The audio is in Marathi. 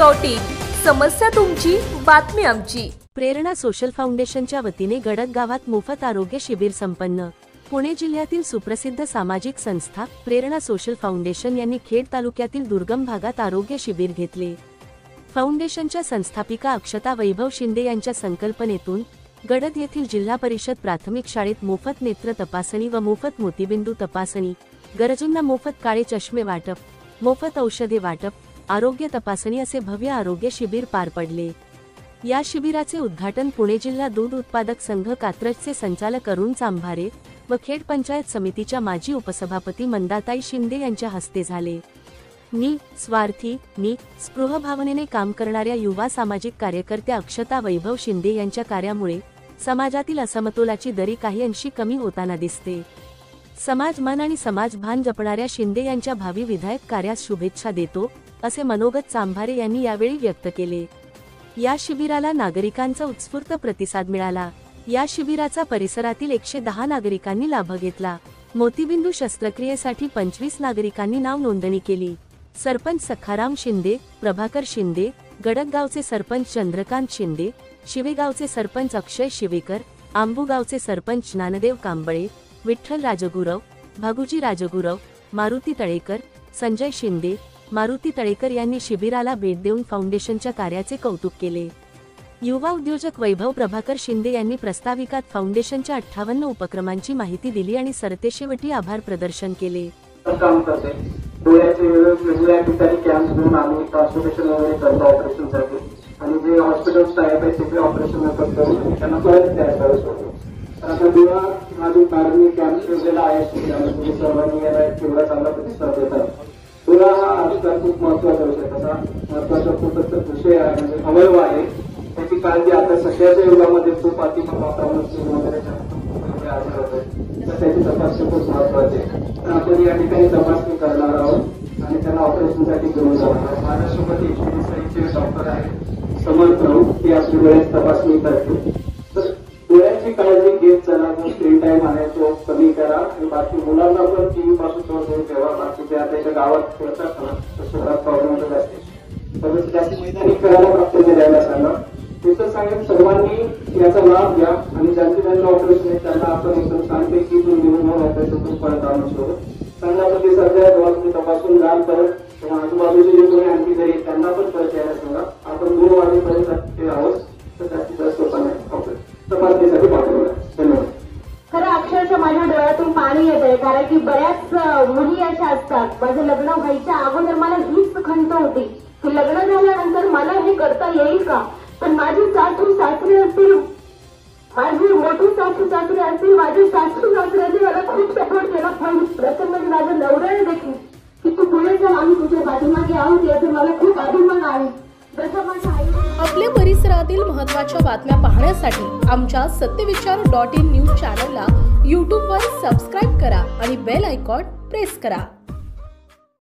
.in समस्या तुमची, बातमी आमची। प्रेरणा सोशल फाउंडेशनच्या वतीने गडद गावात मोफत आरोग्य शिबिर संपन्न। पुणे जिल्ह्यातील सुप्रसिद्ध सामाजिक संस्था प्रेरणा सोशल फाउंडेशन यांनी खेड तालुक्यातील दुर्गम भागात आरोग्य शिबिर घेतले। फाउंडेशनच्या संस्थापिका अक्षता वैभव शिंदे यांच्या संकल्पनेतून गडद येथील जिल्हा परिषद प्राथमिक शाळेत मोफत नेत्र तपासणी व मोफत मोतीबिंदू तपासणी, गरजूंना मोफत काळे चष्मे वाटप, मोफत औषधे वाटप, आरोग्य तपासणी असे भव्य आरोग्य शिबिर पार पडले। या शिबिराचे उद्घाटन पुणे जिल्हा दूध उत्पादक संघ कात्रजचे संचालक अरुण चांभारे व खेड पंचायत समितीच्या माजी उपसभापती मंदाताई शिंदे यांच्या हस्ते झाले। स्वार्थी स्पृह भावनेने काम करणाऱ्या युवा सामाजिक कार्यकर्त्या अक्षता वैभव शिंदे यांच्या कार्यामुळे समाजातील असमतोलाची दरी काही अंशी कमी होताना दिसते। समाजमान आणि समाजभान जपणाऱ्या शिंदे यांच्या भावी विधायक कार्यास शुभेच्छा देतो, असे मनोगत चांभारे यांनी यावेळी व्यक्त केले। या शिबिराला नागरिकांचा उत्स्फूर्त प्रतिसाद मिळाला। या शिबिराचा परिसरातील 110 नागरिकांनी लाभ घेतला। मोतीबिंदू शस्त्रक्रियेसाठी 25 नागरिकांनी नाव नोंदणी केली। सरपंच सखाराम शिंदे, प्रभाकर शिंदे, गडदगावचे सरपंच चंद्रकांत शिंदे, शिवेगावचे सरपंच अक्षय शिवेकर, आंबुगावचे सरपंच ज्ञानदेव कांबळे, विठ्ठल राजगुरव, भागुजी राजगुरव, मारुती तळेकर, संजय शिंदे, मारुती तळेकर यांनी शिबिराला भेट देऊन फाउंडेशनच्या कार्याचे कौतुक केले। युवा उद्योजक वैभव प्रभाकर शिंदे यांनी प्रास्ताविकात फाउंडेशनच्या 58 उपक्रमांची माहिती दिली आणि सरतेशेवटी आभार प्रदर्शन केले। काम करते डोळ्याचे वेगवेगळ्या ठिकाणी कॅम्प घेऊन आम्ही ट्रान्सपोर्टेशन वगैरे करतो ऑपरेशनसाठी, आणि जे हॉस्पिटल स्टाफ आहे ते ऑपरेशन करून त्यांना परत तयार करतो। आता डोळा माझी कार्मी कॅम्प ठेवलेला आहे, त्यामध्ये सर्वांनी याला तेवढा चांगला प्रतिसाद देतात। डोळा हा आजकाल खूप महत्वाचा विषय, तसा महत्वाचा खूपच विषय आहे, म्हणजे अवयव आहे, त्याची काळजी आता सध्याच्या युगामध्ये खूप अतिशय वातावरण वगैरे आजार होते, तर त्याची तपासणी खूप महत्वाची आहे। तर आपण या ठिकाणी तपासणी करणार आहोत आणि त्यांना ऑपरेशनसाठी घेऊन जाणार आहोत। माझ्यासोबत HPDCचे डॉक्टर आहेत समर्थ राऊत, ते आपली डोळ्याची तपासणी करते। तर डोळ्याची काळजी घेत चला, जो स्क्रीन टाइम आहे तो कमी करा, आणि बाकी मुलांना पण टीव्ही पासून दूर ठेवा। बाकी ते आता एका गावात खेळतात ना, तर शहरात प्रॉब्लेम असते, तर जास्त मैदानी खेळायला प्राप्त द्यायला सांगा। तिथं सांगेल सर्वांनी याचा लाभ घ्या, आणि ज्यांचे ज्यांचं ऑपरेशन आहे त्यांना आपण एकदम शांतपैकी घेऊन ऑपरेशन परत आणू शकतो। संघामध्ये सध्या डोळ्यामध्ये तपासून जाल, परत किंवा आजूबाजूचे जे कोणी आणखी जरी त्यांना पण परत यायला सांगा। आपण 2 वाजेपर्यंत ते आहोत, तर जास्तीत जास्त लोकांना तपासणीसाठी पाठवलं। धन्यवाद। खरं अक्षरशः माझ्या डोळ्यातून पाणी येत आहे, कारण की बऱ्याच मुली अशा असतात, माझं लग्न व्हायच्या अगोदर मला हीच खंत होती की लग्न झाल्यानंतर मला हे करता येईल का, पण माझी सासू सासरे असतील, माझी मोठी सासू सासरे असतील, माझे सासू सासऱ्यांनी मला खूप सपोर्ट केला। प्रथम म्हणजे माझ्या नवऱ्याने देखील की तू पुढे चल, आम्ही तुझ्या पाठीमागे आहोत, याचा मला खूप अभिमान आहे। जसं माझ्या आई आपल्या परिसरातील महत्त्वाच्या बातम्या पाहण्यासाठी आमच्या सत्यविचार.in न्यूज चॅनलला YouTube वर सबस्क्राईब करा आणि बेल आयकॉन प्रेस करा।